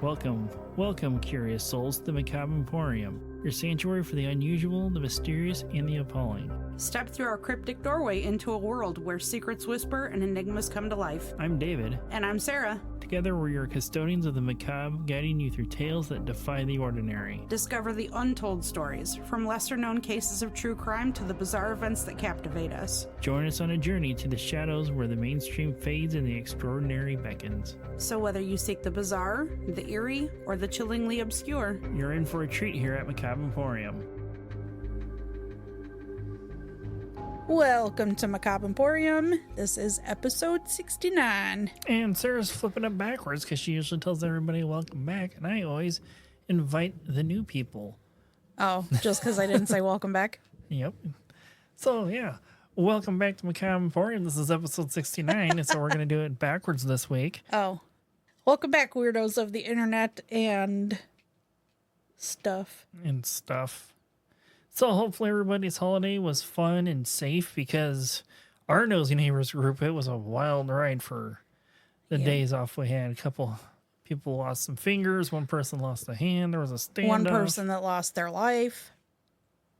Welcome, curious souls, to the Macabre Emporium, your sanctuary for the unusual, the mysterious, and the appalling. Step through our cryptic doorway into a world where secrets whisper and enigmas come to life. I'm David. And I'm Sarah. Together, we're your custodians of the macabre, guiding you through tales that defy the ordinary. Discover the untold stories, from lesser-known cases of true crime to the bizarre events that captivate us. Join us on a journey to the shadows where the mainstream fades and the extraordinary beckons. So whether you seek the bizarre, the eerie, or the chillingly obscure, you're in for a treat here at Macabre Emporium. Welcome to Macabre Emporium. This is episode 69. And Sarah's flipping it backwards because she usually tells everybody welcome back, and I always invite the new people. Oh, just because I didn't say welcome back? Yep. So, yeah. Welcome back to Macabre Emporium. This is episode 69, and so we're going to do it backwards this week. Oh. Welcome back, weirdos of the internet and stuff. So hopefully everybody's holiday was fun and safe, because our Nosy Neighbors group, it was a wild ride for the days off we had. A couple people lost some fingers. One person lost a hand. There was a standoff. One person that lost their life.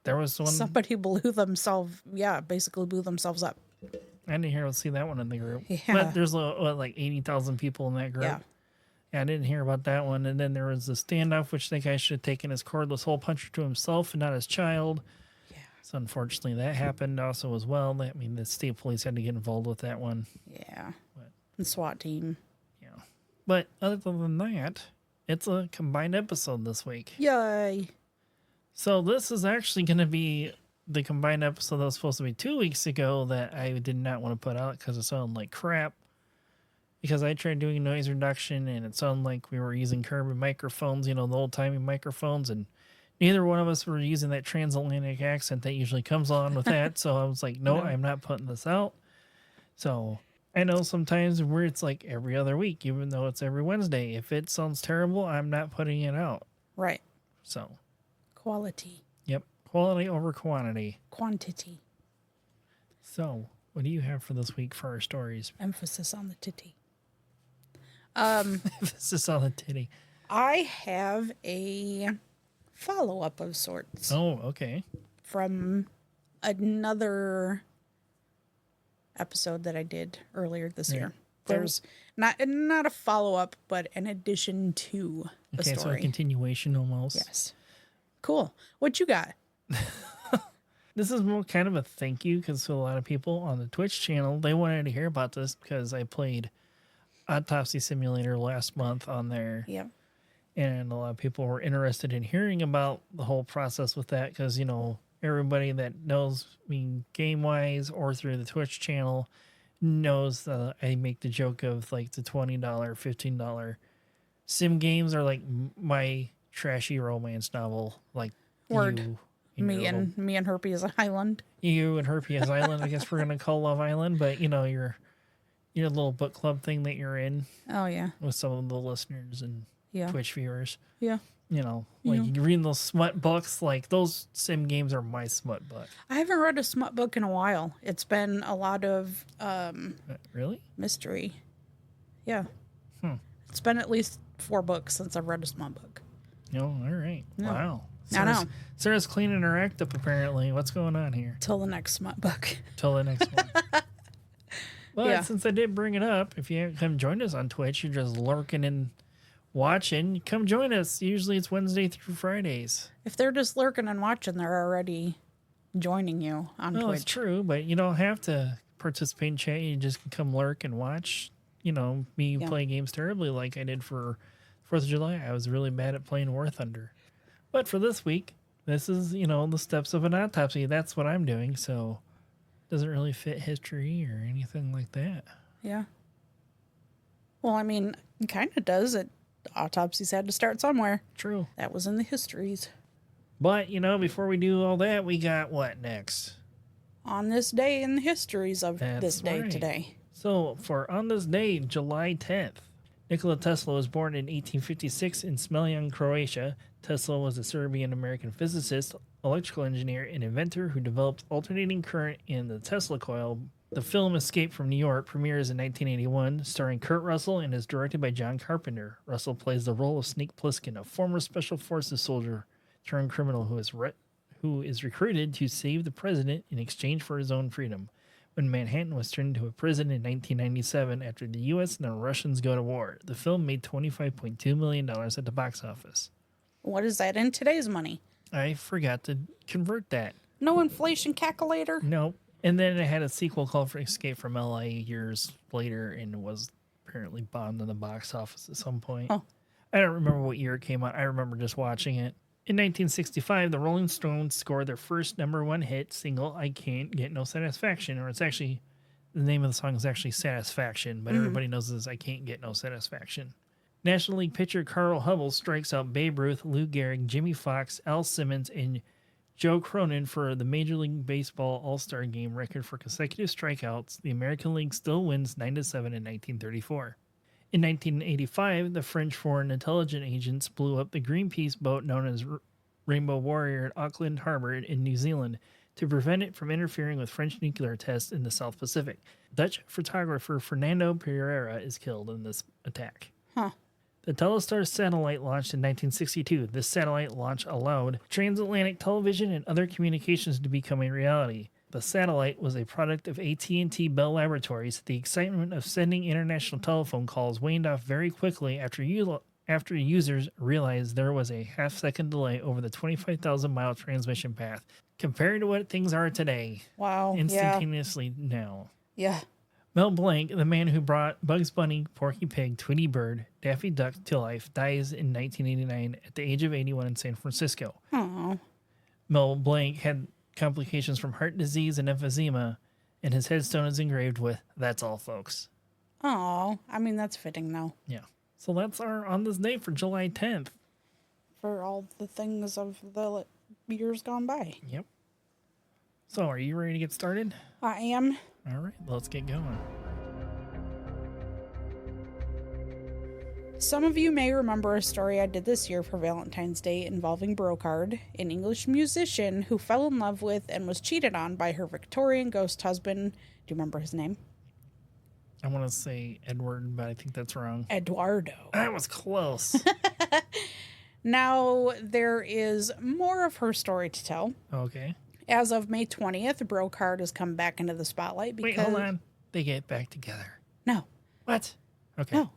There was one. Somebody basically blew themselves up. I didn't see that one in the group. Yeah. But there's like 80,000 people in that group. Yeah. I didn't hear about that one. And then there was the standoff, which the guy should have taken his cordless hole puncher to himself and not his child. Yeah. So unfortunately that happened also as well. I mean, the state police had to get involved with that one. Yeah. The SWAT team. Yeah. But other than that, it's a combined episode this week. Yay. So this is actually going to be the combined episode that was supposed to be 2 weeks ago that I did not want to put out because it sounded like crap. Because I tried doing noise reduction and it sounded like we were using carbon microphones, the old-timey microphones, and neither one of us were using that transatlantic accent that usually comes on with that. So I was like, no, I'm not putting this out. So I know sometimes where it's like every other week, even though it's every Wednesday. If it sounds terrible, I'm not putting it out. Right. So. Quality. Yep. Quality over quantity. Quantity. So what do you have for this week for our stories? Emphasis on the titty. Emphasis on the titty. I have a follow-up of sorts. Oh, okay. From another episode that I did earlier this year. There's not a follow-up, but an addition to the story. Okay, so a continuation almost. Yes. Cool. What you got? This is more kind of a thank you, because a lot of people on the Twitch channel, they wanted to hear about this because I played Autopsy Simulator last month on there. Yeah. And a lot of people were interested in hearing about the whole process with that because, everybody that knows me game-wise or through the Twitch channel knows I make the joke of like the $20, $15 sim games are like my trashy romance novel. Like Word. Me and Herpes Island. You and Herpes Island, I guess we're going to call Love Island, but your little book club thing that you're in. Oh, yeah. With some of the listeners and Twitch viewers. Yeah. You're reading those smut books, like those sim games are my smut book. I haven't read a smut book in a while. It's been a lot of really? Mystery. Yeah. It's been at least 4 books since I've read a smut book. Oh, all right. Yeah. Wow. I know. Sarah's cleaning her act up, apparently. What's going on here? Till the next smut book. Till the next one. But since I did bring it up, if you haven't come join us on Twitch, you're just lurking and watching, come join us. Usually it's Wednesday through Fridays. If they're just lurking and watching, they're already joining you on Twitch. It's true, but you don't have to participate in chat. You just can come lurk and watch, me play games terribly like I did for 4th of July. I was really bad at playing War Thunder. But for this week, this is, the steps of an autopsy. That's what I'm doing, so doesn't really fit history or anything like that. Yeah. Well, I mean, it kind of does. Autopsies had to start somewhere. True. That was in the histories. But, before we do all that, we got what next? On this day in the histories of this day today. So, on this day, July 10th, Nikola Tesla was born in 1856 in Smiljan, Croatia. Tesla was a Serbian-American physicist, electrical engineer, and inventor who developed alternating current in the Tesla coil The film Escape from New York premieres in 1981, starring Kurt Russell and is directed by John Carpenter. Russell plays the role of Snake Plissken, a former Special Forces soldier turned criminal who is recruited to save the president in exchange for his own freedom. When Manhattan was turned into a prison in 1997 after the U.S. and the Russians go to war, the film made $25.2 million at the box office. What is that in today's money? I forgot to convert that. No inflation calculator? Nope. And then it had a sequel called for Escape from L.A. years later and was apparently bombed in the box office at some point. Huh. I don't remember what year it came out. I remember just watching it. In 1965, the Rolling Stones scored their first #1 hit single, I Can't Get No Satisfaction, or it's actually, the name of the song is actually Satisfaction, but everybody knows this I Can't Get No Satisfaction. National League pitcher Carl Hubble strikes out Babe Ruth, Lou Gehrig, Jimmy Fox, Al Simmons, and Joe Cronin for the Major League Baseball All-Star Game record for consecutive strikeouts. The American League still wins 9-7 in 1934. In 1985, the French foreign intelligence agents blew up the Greenpeace boat known as Rainbow Warrior at Auckland Harbor in New Zealand to prevent it from interfering with French nuclear tests in the South Pacific. Dutch photographer Fernando Pereira is killed in this attack. Huh. The Telestar satellite launched in 1962. This satellite launch allowed transatlantic television and other communications to become a reality. The satellite was a product of AT&T Bell Laboratories. The excitement of sending international telephone calls waned off very quickly after users realized there was a half-second delay over the 25,000-mile transmission path compared to what things are today. Wow. Instantaneously now. Yeah. Mel Blanc, the man who brought Bugs Bunny, Porky Pig, Tweety Bird, Daffy Duck to life, dies in 1989 at the age of 81 in San Francisco. Oh. Mel Blanc had complications from heart disease and emphysema, and his headstone is engraved with, "That's all, folks." Oh. I mean, that's fitting, though. Yeah. So that's our On This Day for July 10th. For all the things of the years gone by. Yep. So are you ready to get started? I am. All right, let's get going. Some of you may remember a story I did this year for Valentine's Day involving Brocard, an English musician who fell in love with and was cheated on by her Victorian ghost husband. Do you remember his name? I want to say Edward, but I think that's wrong. Eduardo. That was close. Now, there is more of her story to tell. Okay. As of May 20th, Brocard has come back into the spotlight because... Wait, hold on. They get back together. No. What? Okay. No.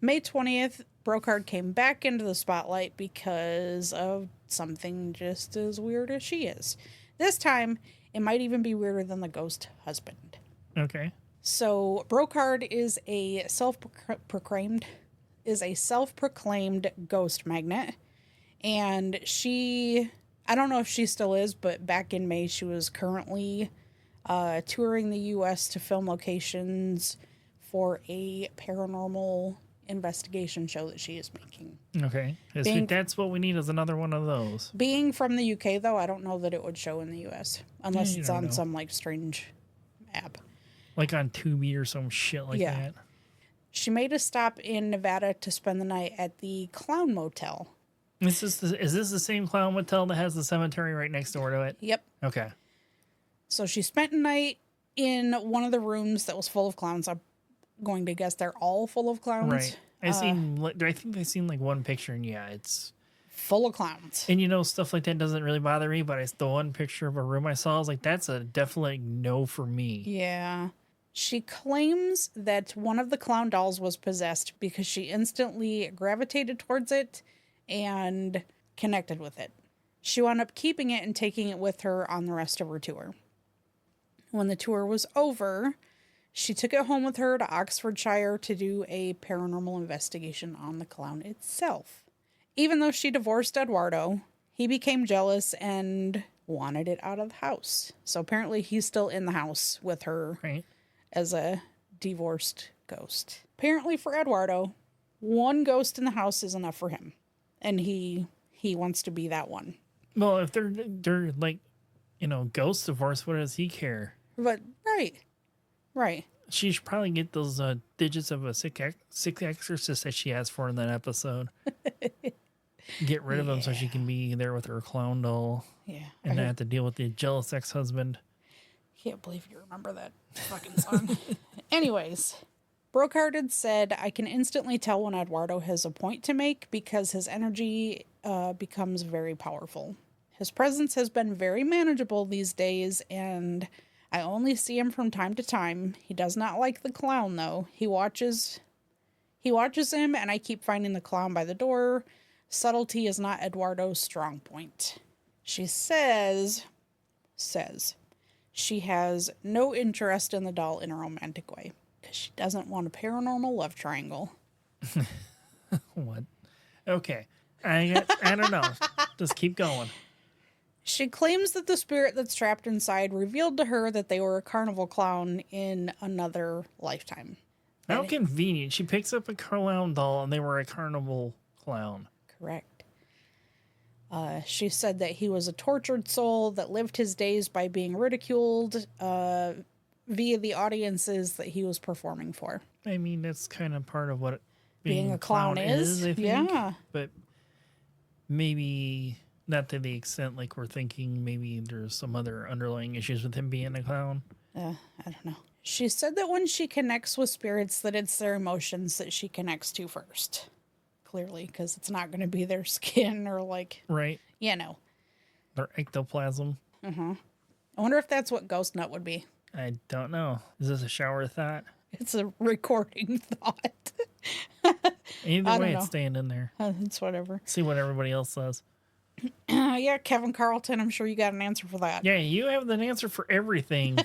May 20th, Brocard came back into the spotlight because of something just as weird as she is. This time, it might even be weirder than the ghost husband. Okay. So, Brocard is a self-proclaimed ghost magnet. And she... I don't know if she still is, but back in May, she was currently touring the U.S. to film locations for a paranormal investigation show that she is making. Okay. That's what we need is another one of those. Being from the UK, though, I don't know that it would show in the U.S. unless Yeah, it's on some, like, strange app. Like on Tubi or some shit like that. She made a stop in Nevada to spend the night at the Clown Motel. Is this the same Clown Motel that has the cemetery right next door to it? Yep. Okay. So she spent a night in one of the rooms that was full of clowns. I'm going to guess they're all full of clowns. Right. I think I've seen like one picture, and yeah, it's full of clowns. And stuff like that doesn't really bother me, but the one picture of a room I saw, I was like, that's a definite no for me. Yeah. She claims that one of the clown dolls was possessed because she instantly gravitated towards it and connected with it. She wound up keeping it and taking it with her on the rest of her tour. When the tour was over, she took it home with her to Oxfordshire to do a paranormal investigation on the clown itself. Even though she divorced Eduardo, he became jealous and wanted it out of the house. So apparently he's still in the house with her as a divorced ghost. Apparently for Eduardo, one ghost in the house is enough for him. And he wants to be that one. Well, if they're like, ghost divorce, what does he care? But right. She should probably get those digits of a sick exorcist that she asked for in that episode. Get rid of them so she can be there with her clown doll. Yeah. And not have to deal with the jealous ex-husband. Can't believe you remember that fucking song. Anyways, Brocard had said, I can instantly tell when Eduardo has a point to make because his energy becomes very powerful. His presence has been very manageable these days, and I only see him from time to time. He does not like the clown, though. He watches him, and I keep finding the clown by the door. Subtlety is not Eduardo's strong point. She says she has no interest in the doll in a romantic way because she doesn't want a paranormal love triangle. What? Okay. I don't know. Just keep going. She claims that the spirit that's trapped inside revealed to her that they were a carnival clown in another lifetime. How convenient. She picks up a clown doll and they were a carnival clown. Correct. She said that he was a tortured soul that lived his days by being ridiculed via the audiences that he was performing for. I mean, that's kind of part of what being a clown is, I think. Yeah. But maybe not to the extent like we're thinking. Maybe there's some other underlying issues with him being a clown. I don't know. She said that when she connects with spirits, that it's their emotions that she connects to first. Clearly, because it's not going to be their skin or like... Right. You know. Their ectoplasm. I wonder if that's what ghost nut would be. I don't know. Is this a shower thought? It's a recording thought. Either way, it's staying in there. It's whatever. See what everybody else says. Yeah, Kevin Carlton, I'm sure you got an answer for that. Yeah, you have an answer for everything.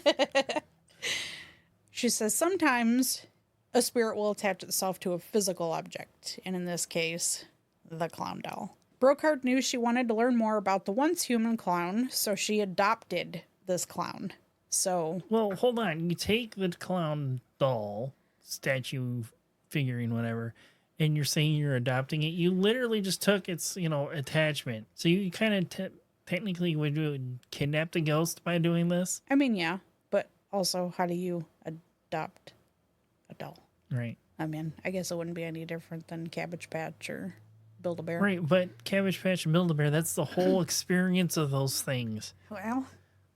She says sometimes a spirit will attach itself to a physical object, and in this case, the clown doll. Brocard knew she wanted to learn more about the once human clown, so she adopted this clown. So... Well, hold on. You take the clown doll, statue, figurine, whatever, and you're saying you're adopting it. You literally just took its, attachment. So you kind of technically would kidnap the ghost by doing this? I mean, yeah, but also, how do you adopt a doll? Right. I mean, I guess it wouldn't be any different than Cabbage Patch or Build-A-Bear. Right, but Cabbage Patch and Build-A-Bear, that's the whole experience of those things. Well...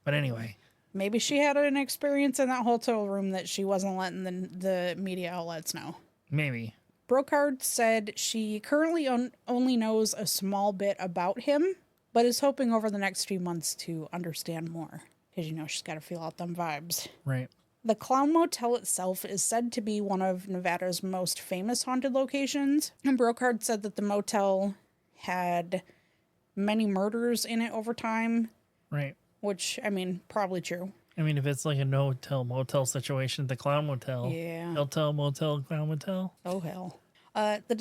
But anyway... Maybe she had an experience in that hotel room that she wasn't letting the media outlets know. Maybe. Brocard said she currently only knows a small bit about him, but is hoping over the next few months to understand more. Because, she's got to feel out them vibes. Right. The Clown Motel itself is said to be one of Nevada's most famous haunted locations. And Brocard said that the motel had many murders in it over time. Right. Which, I mean, probably true. I mean, if it's like a no-tell motel situation, the clown motel. Yeah. Hotel, motel, clown motel. Oh, hell. The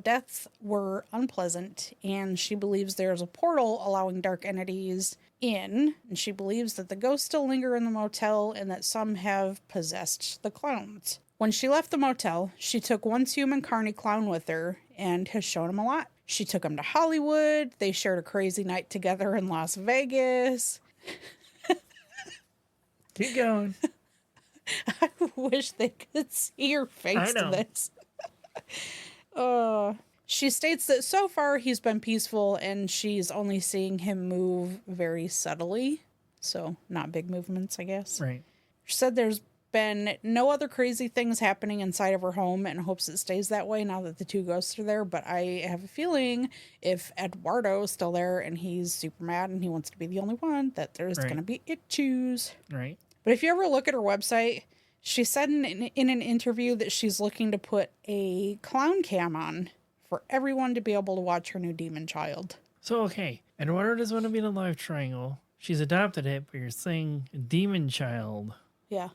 deaths were unpleasant, and she believes there's a portal allowing dark entities in, and she believes that the ghosts still linger in the motel and that some have possessed the clowns. When she left the motel, she took once human Carney clown with her and has shown him a lot. She took him to Hollywood. They shared a crazy night together in Las Vegas. Keep going. I wish they could see your face to this. She states that so far he's been peaceful and she's only seeing him move very subtly. So not big movements, I guess. Right. She said there's been no other crazy things happening inside of her home and hopes it stays that way now that the two ghosts are there. But I have a feeling if Eduardo is still there and he's super mad and he wants to be the only one, that there's going to be issues. Right. But if you ever look at her website, she said in an interview that she's looking to put a clown cam on for everyone to be able to watch her new demon child. So, okay, Eduardo doesn't want to be in a love triangle. She's adopted it, but you're saying demon child. Yeah.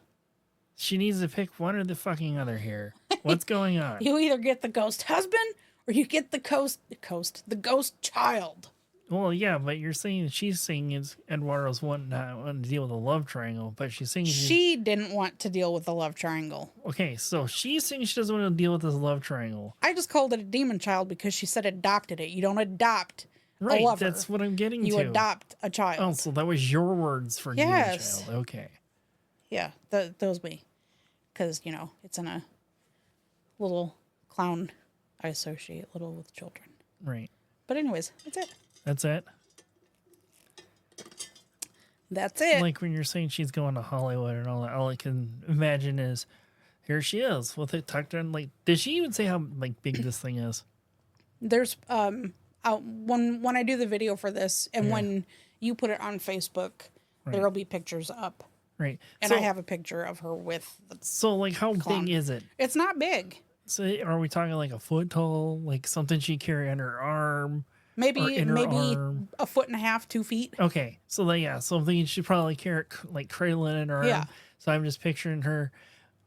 She needs to pick one or the fucking other here. What's going on? You either get the ghost husband or you get the ghost child. Well, yeah, but you're saying she's saying it's Eduardo's not wanting to deal with a love triangle, but she's saying she didn't want to deal with the love triangle. Okay, so she's saying she doesn't want to deal with this love triangle. I just called it a demon child because she said adopted it. You don't adopt a lover. That's what I'm getting to. You adopt a child. Oh, so that was your words for demon child. Okay. Yeah, those me. Because, it's in a little clown I associate little with children. Right. But anyways, that's it. That's it? That's it. Like when you're saying she's going to Hollywood and all that, all I can imagine is here she is with it tucked in. Like, did she even say how like big this thing is? There's when I do the video for this and when you put it on Facebook, there'll be pictures up. Right. And I have a picture of her with the So like how clown. big is it? It's not big. So are we talking like a foot tall, like something she carry on her arm? Maybe arm? a foot and a half, 2 feet. Okay. So like, yeah, so I'm thinking she probably carry like cradling in her arm. So I'm just picturing her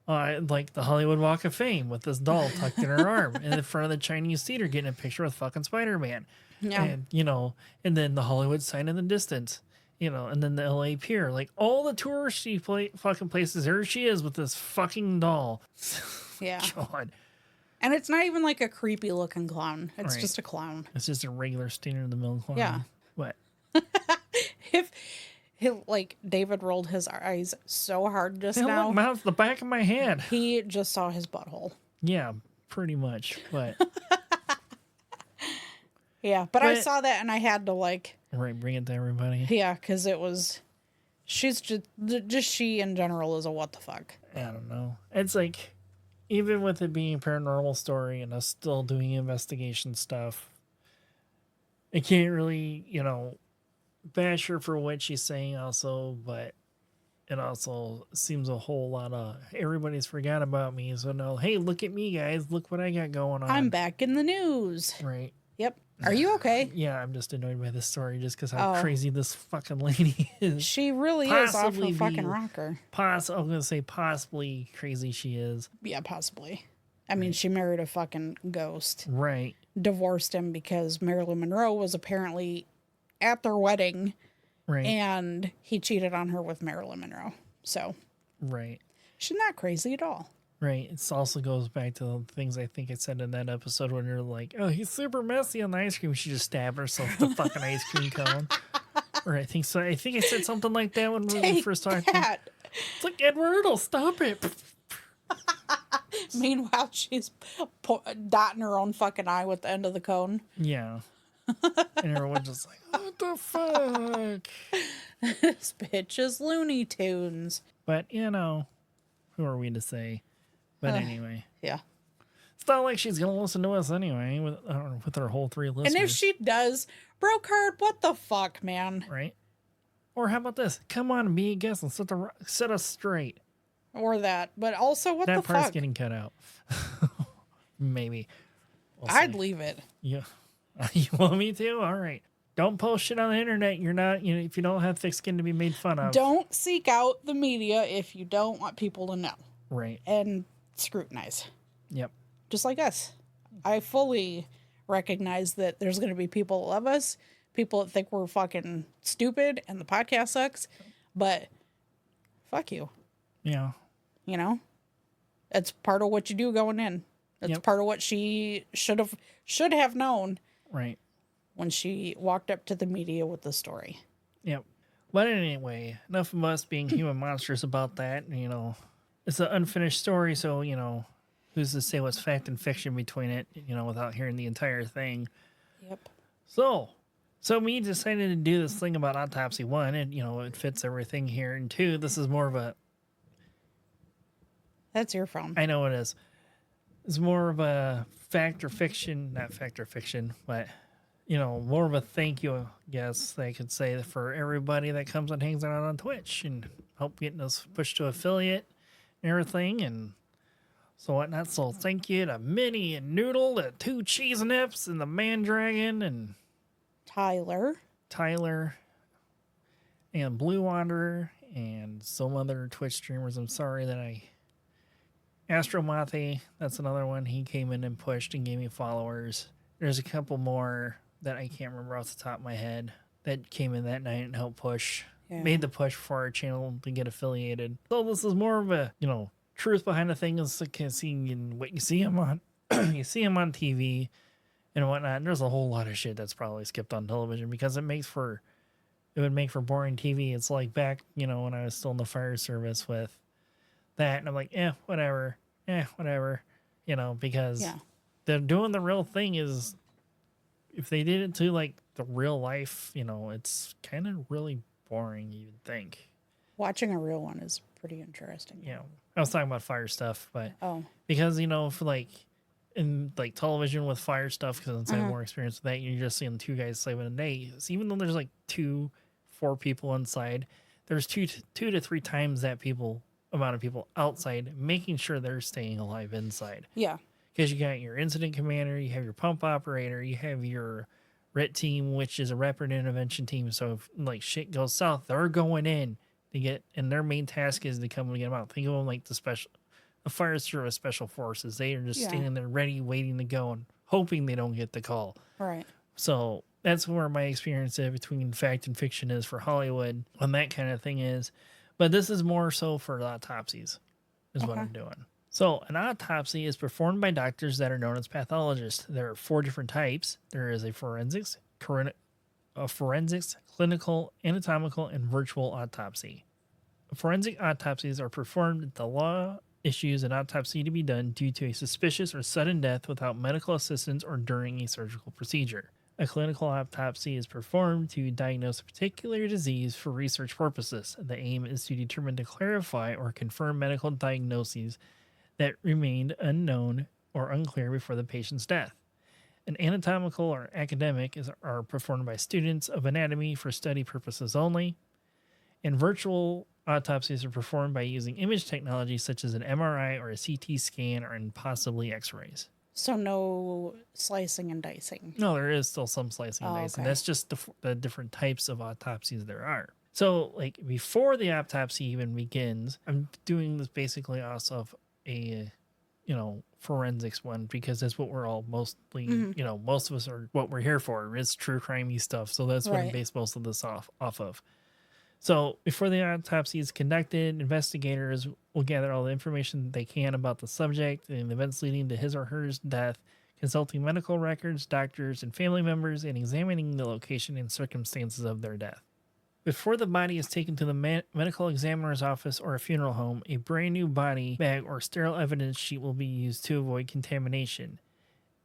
like the Hollywood Walk of Fame with this doll tucked in her arm in front of the Chinese theater getting a picture with fucking Spider-Man. Yeah. And, you know, and then the Hollywood sign in the distance, you know, and then the LA Pier. Like all the touristy fucking places, here she is with this fucking doll. Yeah. God. And it's not even like a creepy looking clown. It's just a clown. It's just a regular standard of the mill clown. Yeah. What? If like David rolled his eyes so hard just now. Look, mouth's the back of my hand. He just saw his butthole. Yeah, pretty much. But yeah, but I saw that and I had to like bring it to everybody. Yeah, because it was she's just she in general is a what the fuck. I don't know. It's like even with it being a paranormal story and us still doing investigation stuff, I can't really, you know, bash her for what she's saying also, but it also seems a whole lot of everybody's forgot about me. So no, hey, look at me, guys. Look what I got going on. I'm back in the news. Right. Yep. Are you okay? Yeah, I'm just annoyed by this story just because how crazy this fucking lady is. She really is off her fucking rocker. I'm going to say possibly crazy she is. Yeah, possibly. I mean, she married a fucking ghost. Right. Divorced him because Marilyn Monroe was apparently at their wedding. Right. And he cheated on her with Marilyn Monroe. So. Right. She's not crazy at all. Right. It also goes back to the things I think I said in that episode when you're like, oh, he's super messy on the ice cream. She just stabbed herself with the fucking ice cream cone. Or I think so. I think I said something like that when we first talked. It's like, Edward, stop it. Meanwhile, she's dotting her own fucking eye with the end of the cone. Yeah. And everyone's just like, what the fuck? This bitch is Looney Tunes. But, you know, who are we to say? But anyway. Yeah. It's not like she's going to listen to us anyway with our whole 3 listeners. And if she does, broke heart, what the fuck, man? Right? Or how about this? Come on and be a guest and set us straight. Or that. But also, what the fuck? That part's getting cut out. Maybe. I'd leave it. Yeah. You want me to? All right. Don't post shit on the internet. You're not, you know, if you don't have thick skin to be made fun of. Don't seek out the media if you don't want people to know. Right. And scrutinize. Yep. Just like us. I fully recognize that there's going to be people that love us, people that think we're fucking stupid and the podcast sucks, but fuck you. Yeah. You know? It's part of what you do going in. It's part of what she should have known. Right. When she walked up to the media with the story. Yep. But anyway, enough of us being human monsters about that. You know, it's an unfinished story, so, you know, who's to say what's fact and fiction between it, you know, without hearing the entire thing. Yep. So we decided to do this thing about Autopsy 1, and, you know, it fits everything here. And 2, this is more of a... That's your phone. I know it is. It's more of a fact or fiction, not fact or fiction, but... You know, more of a thank you, I guess they could say, for everybody that comes and hangs out on Twitch and help getting us pushed to affiliate and everything and so whatnot. So thank you to Minnie and Noodle, the 2 Cheese Nips and the Man Dragon and Tyler and Blue Wanderer and some other Twitch streamers. I'm sorry that Astro Mathe, that's another one. He came in and pushed and gave me followers. There's a couple more that I can't remember off the top of my head that came in that night and helped push, made the push for our channel to get affiliated. So this is more of a, you know, truth behind the thing is seeing what you see him on, you see him on TV and whatnot. And there's a whole lot of shit that's probably skipped on television because it would make for boring TV. It's like back, you know, when I was still in the fire service with that. And I'm like, whatever, you know, because they're doing the real thing if they did it to like the real life, you know, it's kind of really boring, you would think. Watching a real one is pretty interesting. Yeah. I was talking about fire stuff, but Oh, because, for like in like television with fire stuff, because since I have more experience with that, you're just seeing two guys slaving a day. So even though there's like 4 people inside, there's two to 3 times that amount of people outside, making sure they're staying alive inside. yeah. Because you got your incident commander, you have your pump operator, you have your RIT team, which is a rapid intervention team. So if like shit goes south, they're going in to get, and their main task is to come and get them out. Think of them like the fire service special forces. They are just standing there ready, waiting to go and hoping they don't get the call. Right. So that's where my experience between fact and fiction is for Hollywood on that kind of thing is. But this is more so for autopsies is what I'm doing. So an autopsy is performed by doctors that are known as pathologists. There are 4 different types. There is a forensics, clinical, anatomical, and virtual autopsy. Forensic autopsies are performed if the law issues an autopsy to be done due to a suspicious or sudden death without medical assistance or during a surgical procedure. A clinical autopsy is performed to diagnose a particular disease for research purposes. The aim is to determine to clarify or confirm medical diagnoses that remained unknown or unclear before the patient's death. An anatomical or academic are performed by students of anatomy for study purposes only. And virtual autopsies are performed by using image technology such as an MRI or a CT scan or possibly X-rays. So no slicing and dicing. No, there is still some slicing and dicing. Okay. That's just the different types of autopsies there are. So, like, before the autopsy even begins, I'm doing this basically off of a, forensics one because that's what we're all mostly, most of us are what we're here for is true crimey stuff. So that's what I base most of this off of. So before the autopsy is conducted, investigators will gather all the information they can about the subject and the events leading to his or her death, consulting medical records, doctors, and family members, and examining the location and circumstances of their death. Before the body is taken to the medical examiner's office or a funeral home, a brand new body bag or sterile evidence sheet will be used to avoid contamination.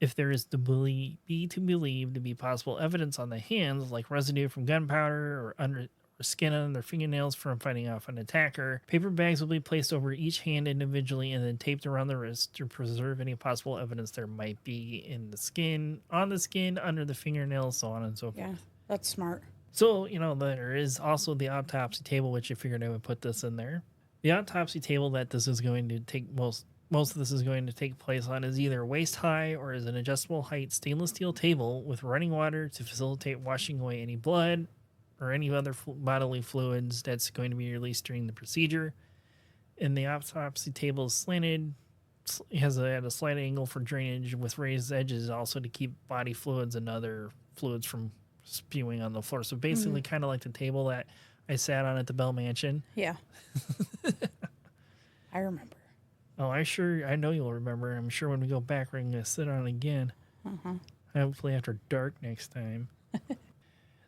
If there is to be believed to be possible evidence on the hands, like residue from gunpowder or skin on their fingernails from fighting off an attacker, paper bags will be placed over each hand individually and then taped around the wrist to preserve any possible evidence there might be in the skin, on the skin, under the fingernails, so on and so forth. Yeah, that's smart. So, there is also the autopsy table, which I figured I would put this in there. The autopsy table that this is going to take most of this is going to take place on is either waist high or is an adjustable height stainless steel table with running water to facilitate washing away any blood or any other bodily fluids that's going to be released during the procedure. And the autopsy table is slanted, has at a slight angle for drainage with raised edges also to keep body fluids and other fluids from spewing on the floor. So basically kind of like the table that I sat on at the Bell Mansion. Yeah. I remember. Oh, I know you'll remember. I'm sure when we go back, we're going to sit on it again. Hopefully after dark next time.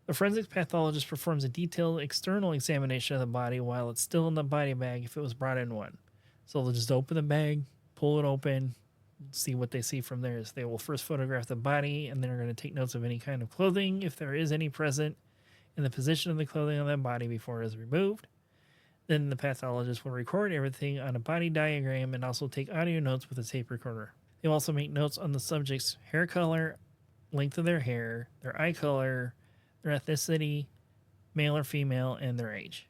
The forensic pathologist performs a detailed external examination of the body while it's still in the body bag if it was brought in one. So they'll just open the bag, pull it open, see what they see from there. So they will first photograph the body, and then they're going to take notes of any kind of clothing, if there is any present, and the position of the clothing on that body before it is removed. Then the pathologist will record everything on a body diagram and also take audio notes with a tape recorder. They will also make notes on the subject's hair color, length of their hair, their eye color, their ethnicity, male or female, and their age.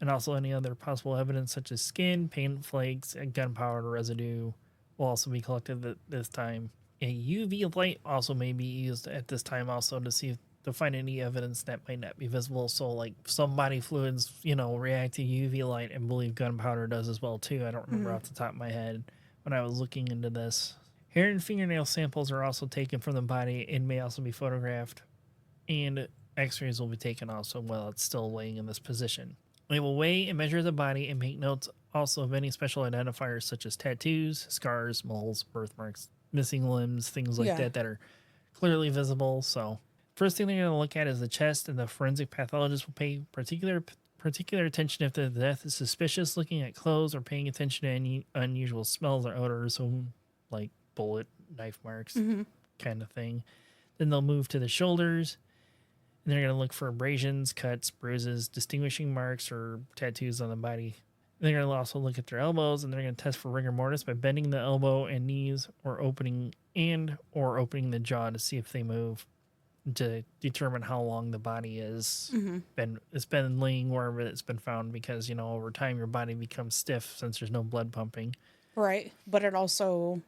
And also any other possible evidence such as skin, paint flakes, and gunpowder residue will also be collected at this time. A UV light also may be used at this time also to find any evidence that might not be visible. So like some body fluids, react to UV light, and believe gunpowder does as well too. I don't remember off the top of my head when I was looking into this. Hair and fingernail samples are also taken from the body and may also be photographed, and X-rays will be taken also while it's still laying in this position. They will weigh and measure the body and make notes also of any special identifiers such as tattoos, scars, moles, birthmarks, missing limbs, things like that are clearly visible. So first thing they're going to look at is the chest, and the forensic pathologist will pay particular attention if the death is suspicious, looking at clothes or paying attention to any unusual smells or odors, so like bullet, knife marks, kind of thing. Then they'll move to the shoulders, And they're going to look for abrasions, cuts, bruises, distinguishing marks, or tattoos on the body. And they're going to also look at their elbows, and they're going to test for rigor mortis by bending the elbow and knees or opening the jaw to see if they move, to determine how long the body is it's been laying wherever it's been found, because, you know, over time your body becomes stiff since there's no blood pumping. Right. But it also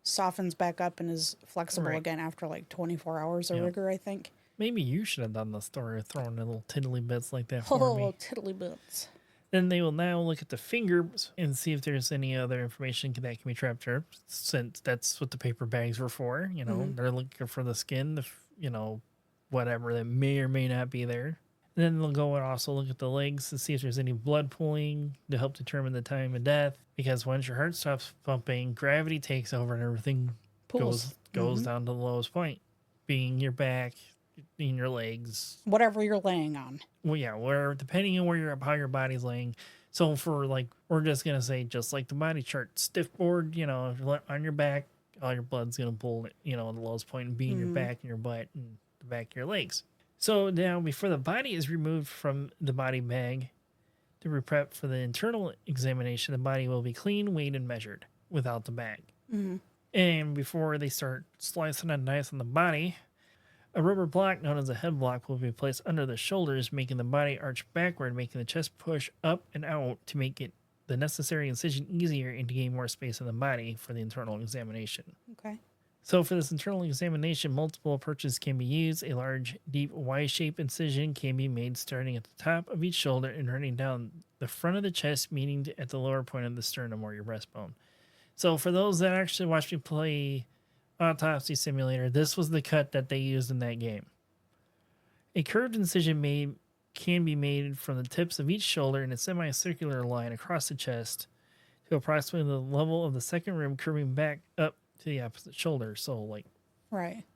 softens back up and is flexible again after like 24 hours of rigor, I think. Maybe you should have done the story, throwing in little tiddly bits like that for me. Oh, tiddly bits. Then they will now look at the fingers and see if there's any other information that can be trapped there, since that's what the paper bags were for. You know, they're looking for the skin, whatever that may or may not be there. And then they'll go and also look at the legs to see if there's any blood pooling to help determine the time of death. Because once your heart stops pumping, gravity takes over and everything goes down to the lowest point, being your back, in your legs, whatever you're laying on. Well, yeah, where depending on how your body's laying. So for we're just gonna say, just like the body chart, stiff board, if you're on your back, all your blood's gonna pull, the lowest point and be in your back and your butt and the back of your legs. So now, before the body is removed from the body bag to be prepped for the internal examination, the body will be clean, weighed, and measured without the bag. And before they start slicing and dicing the body, a rubber block known as a head block will be placed under the shoulders, making the body arch backward, making the chest push up and out to make it the necessary incision easier and to gain more space in the body for the internal examination. Okay. So for this internal examination, multiple approaches can be used. A large, deep, Y-shaped incision can be made starting at the top of each shoulder and running down the front of the chest, meeting at the lower point of the sternum or your breastbone. So for those that actually watch me play Autopsy Simulator, this was the cut that they used in that game. A curved incision can be made from the tips of each shoulder in a semicircular line across the chest to approximately the level of the second rib, curving back up to the opposite shoulder. So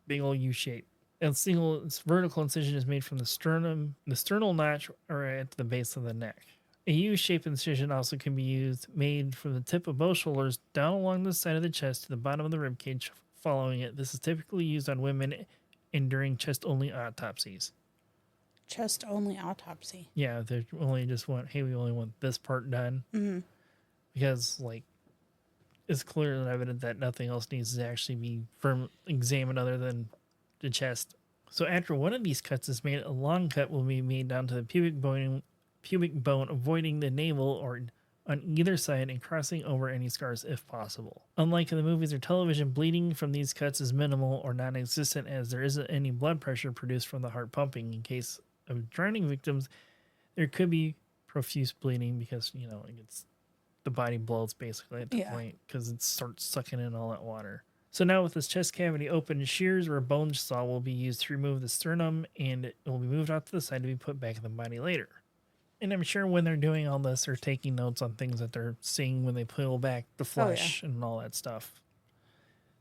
big old U shape. A single vertical incision is made from the sternal notch, or at the base of the neck. A U-shaped incision also can be made from the tip of both shoulders down along the side of the chest to the bottom of the rib cage. Following it, this is typically used on women and during chest-only autopsies. Chest-only autopsy. Yeah, they only just we only want this part done. Because, it's clear and evident that nothing else needs to actually be examined other than the chest. So after one of these cuts is made, a long cut will be made down to the pubic bone, avoiding the navel or on either side and crossing over any scars if possible. Unlike in the movies or television, bleeding from these cuts is minimal or non-existent, as there isn't any blood pressure produced from the heart pumping. In case of drowning victims, there could be profuse bleeding because, the body blows basically at that point because it starts sucking in all that water. So now with this chest cavity open, shears or a bone saw will be used to remove the sternum, and it will be moved out to the side to be put back in the body later. And I'm sure when they're doing all this, they're taking notes on things that they're seeing when they peel back the flesh and all that stuff.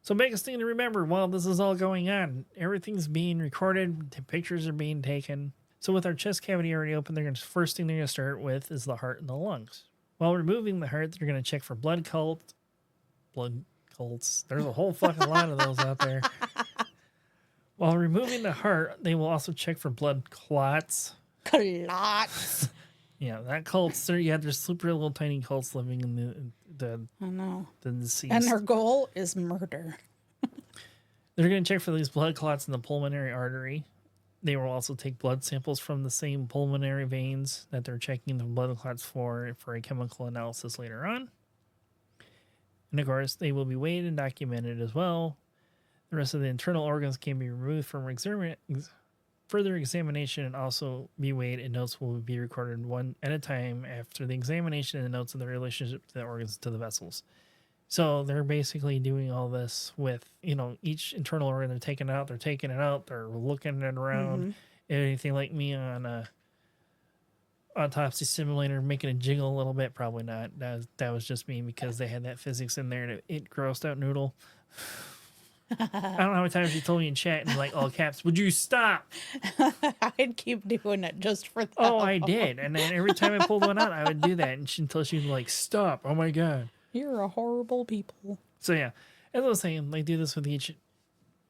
So biggest thing to remember while this is all going on, everything's being recorded, pictures are being taken. So with our chest cavity already open, first thing they're going to start with is the heart and the lungs. While removing the heart, they're going to check for blood cults. There's a whole fucking lot of those out there. While removing the heart, they will also check for blood clots. Clots. Yeah, that cults. There's super little tiny cults living in the deceased. And their goal is murder. They're going to check for these blood clots in the pulmonary artery. They will also take blood samples from the same pulmonary veins that they're checking the blood clots for a chemical analysis later on. And of course, they will be weighed and documented as well. The rest of the internal organs can be removed from further examination and also be weighed, and notes will be recorded one at a time after the examination and the notes of the relationship to the organs to the vessels. So they're basically doing all this with, each internal organ they're taking it out, they're looking it around. Anything like me on a Autopsy Simulator making it jiggle a little bit? Probably not. That was just me because they had that physics in there and it grossed out Noodle. I don't know how many times she told me in chat and all caps, would you stop? I'd keep doing it just for that. Oh, I did. And then every time I pulled one out, I would do that until she was stop. Oh my God. You're a horrible people. So yeah, as I was saying, do this with each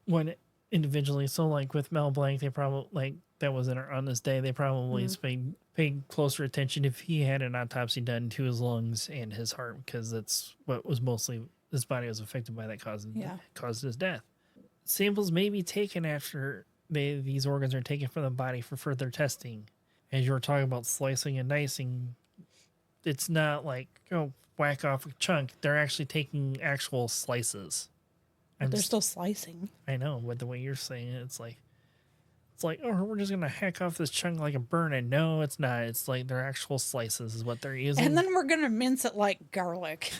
one individually. So with Mel Blanc, they that was on this day, they probably paid closer attention if he had an autopsy done to his lungs and his heart, because that's what was mostly his body was affected by that caused his death. Samples may be taken after these organs are taken from the body for further testing. As you were talking about slicing and dicing, it's not like, whack off a chunk. They're actually taking actual slices. But they're still slicing. I know, but the way you're saying it, it's like, we're just going to hack off this chunk like a burn. No, it's not. It's like they're actual slices is what they're using. And then we're going to mince it like garlic.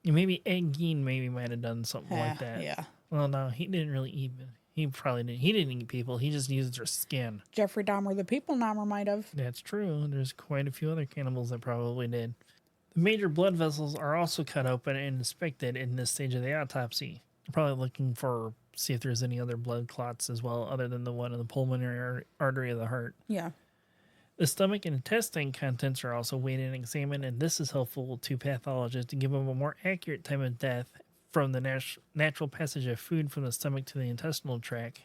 Maybe Ed Gein might have done something like that. Yeah. Well, no, he didn't really eat. He probably didn't. He didn't eat people. He just used their skin. Jeffrey Dahmer, the people Dahmer, might have. That's true. There's quite a few other cannibals that probably did. The major blood vessels are also cut open and inspected in this stage of the autopsy. They're probably looking for see if there's any other blood clots as well, other than the one in the pulmonary artery of the heart. Yeah. The stomach and intestine contents are also weighed and examined, and this is helpful to pathologists to give them a more accurate time of death from the natural passage of food from the stomach to the intestinal tract.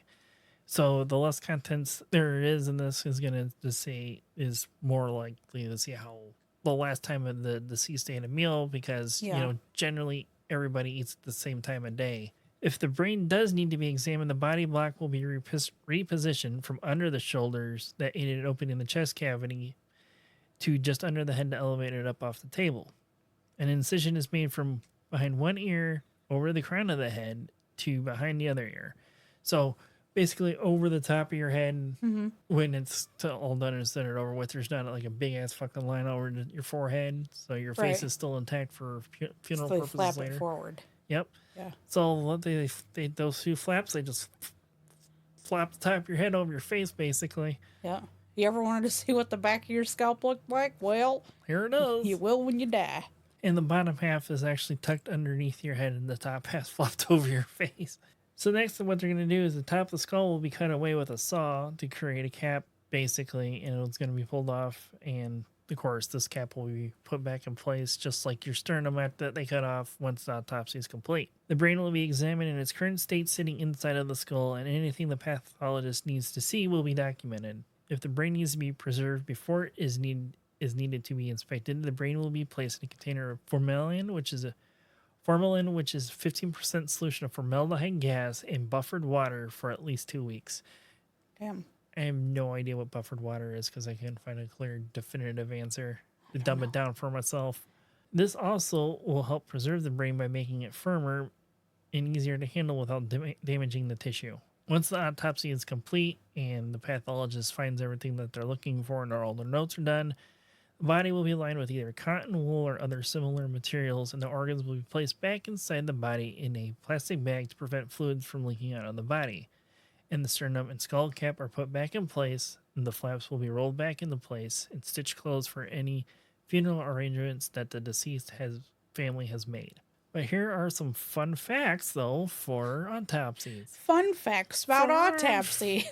So the less contents there is in this is going to say is more likely to see how the last time of the deceased ate a meal, because generally everybody eats at the same time of day. If the brain does need to be examined, the body block will be repositioned from under the shoulders that aided opening the chest cavity to just under the head to elevate it up off the table. An incision is made from behind one ear over the crown of the head to behind the other ear. So basically over the top of your head when it's all done and centered over with. There's not like a big ass fucking line over your forehead, so your face is still intact for funeral purposes flap later. It forward. Yep. Yeah. So what they those two flaps, they just flap the top of your head over your face, basically. Yeah. You ever wanted to see what the back of your scalp looked like? Well, here it is. You will when you die. And the bottom half is actually tucked underneath your head, and the top half flopped over your face. So next, what they're going to do is the top of the skull will be cut away with a saw to create a cap, basically, and it's going to be pulled off. And of course, this cap will be put back in place, just like your sternum that they cut off once the autopsy is complete. The brain will be examined in its current state, sitting inside of the skull, and anything the pathologist needs to see will be documented. If the brain needs to be preserved before it is needed to be inspected, the brain will be placed in a container of formalin, which is 15% solution of formaldehyde gas in buffered water for at least 2 weeks. Damn. I have no idea what buffered water is because I can't find a clear, definitive answer to dumb it down for myself. This also will help preserve the brain by making it firmer and easier to handle without damaging the tissue. Once the autopsy is complete and the pathologist finds everything that they're looking for and all their notes are done, the body will be lined with either cotton, wool, or other similar materials, and the organs will be placed back inside the body in a plastic bag to prevent fluids from leaking out of the body. And the sternum and skull cap are put back in place, and the flaps will be rolled back into place and stitched closed for any funeral arrangements that the deceased family has made. But here are some fun facts, though, for autopsies. Fun facts about autopsy.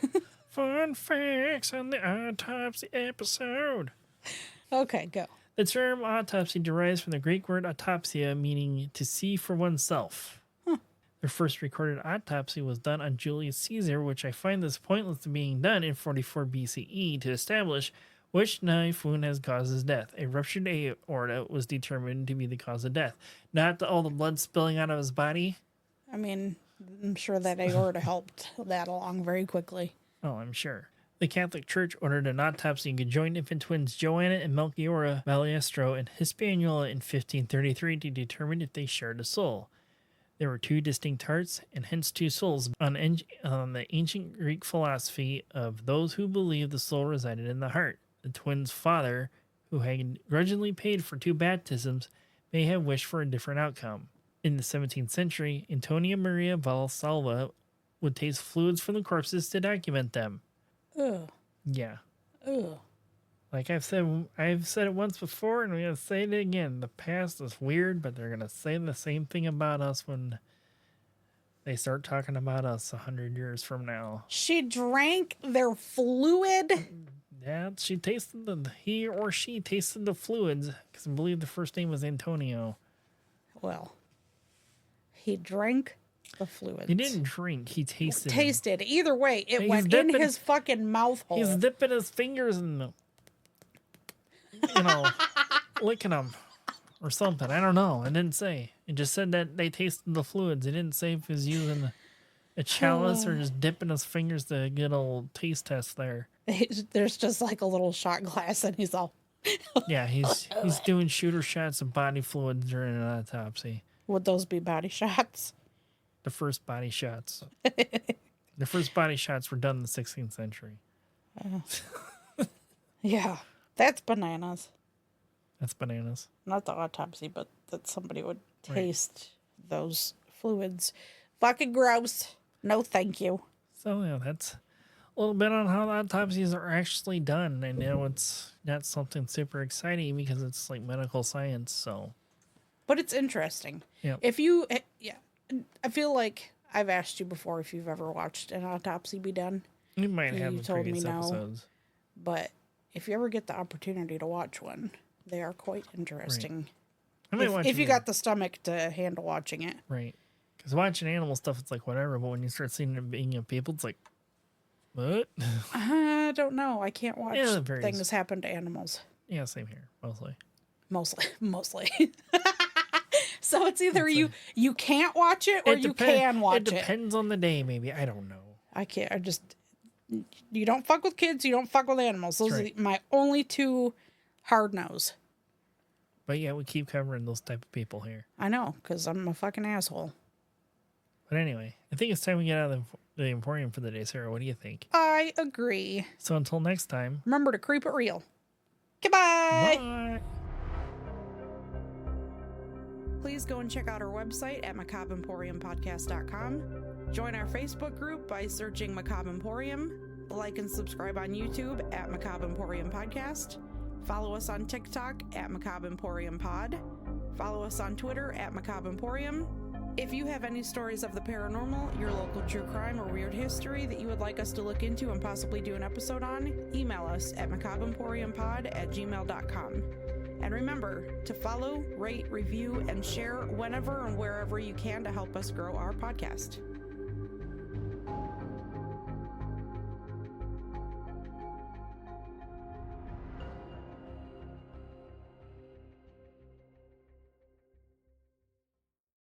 Fun facts on the autopsy episode. Okay, go. The term autopsy derives from the Greek word autopsia, meaning to see for oneself. Their first recorded autopsy was done on Julius Caesar, which I find this pointless to being done in 44 BCE to establish which knife wound has caused his death. A ruptured aorta was determined to be the cause of death. Not all the blood spilling out of his body. I mean, I'm sure that aorta helped that along very quickly. Oh, I'm sure. The Catholic Church ordered an autopsy on conjoined infant twins Joanna and Melchiora Baliestro and Hispaniola in 1533 to determine if they shared a soul. There were two distinct hearts, and hence two souls, on the ancient Greek philosophy of those who believed the soul resided in the heart. The twins' father, who had grudgingly paid for 2 baptisms, may have wished for a different outcome. In the 17th century, Antonia Maria Valsalva would taste fluids from the corpses to document them. Ugh. Yeah. Ugh. Like I've said it once before, and I'm going to say it again. The past is weird, but they're going to say the same thing about us when they start talking about us 100 years from now. She drank their fluid? Yeah, he or she tasted the fluids, because I believe the first name was Antonio. Well, he drank the fluids. He didn't drink. He tasted. Tasted. Either way, it He's went in his fucking mouth hole. He's dipping his fingers in them. Licking them or something. I don't know. It didn't say. It just said that they tasted the fluids. It didn't say if he was using a chalice or just dipping his fingers to get a little taste test there. There's just like a little shot glass, and he's all. Yeah, he's doing shooter shots of body fluids during an autopsy. Would those be body shots? The first body shots. The first body shots were done in the 16th century. Yeah, that's bananas. That's bananas. Not the autopsy, but that somebody would taste those fluids. Fucking gross. No, thank you. So, yeah, that's a little bit on how the autopsies are actually done. And, it's not something super exciting because it's like medical science, so. But it's interesting. Yeah. If you, I feel like I've asked you before if you've ever watched an autopsy be done. You might have You in told me previous no. episodes. But if you ever get the opportunity to watch one, they are quite interesting. Right. If you got the stomach to handle watching it. Right. Because watching animal stuff, it's like whatever. But when you start seeing it being in people, it's like, what? I don't know. I can't watch varies. things happen to animals. Yeah, same here. Mostly. So it's either you can't watch it or you can watch it. It depends on the day, maybe. I don't know. I can't. You don't fuck with kids. You don't fuck with animals. Those are my only two hard no's. But yeah, we keep covering those type of people here. I know, because I'm a fucking asshole. But anyway, I think it's time we get out of the Emporium for the day, Sarah. What do you think? I agree. So until next time. Remember to creep it real. Goodbye. Bye. Please go and check out our website at macabreemporiumpodcast.com. Join our Facebook group by searching Macabre Emporium. Like and subscribe on YouTube at Macabre Emporium Podcast. Follow us on TikTok at macabreemporiumpod. Follow us on Twitter at Macabre Emporium. If you have any stories of the paranormal, your local true crime, or weird history that you would like us to look into and possibly do an episode on, email us at macabreemporiumpod@gmail.com. And remember to follow, rate, review, and share whenever and wherever you can to help us grow our podcast.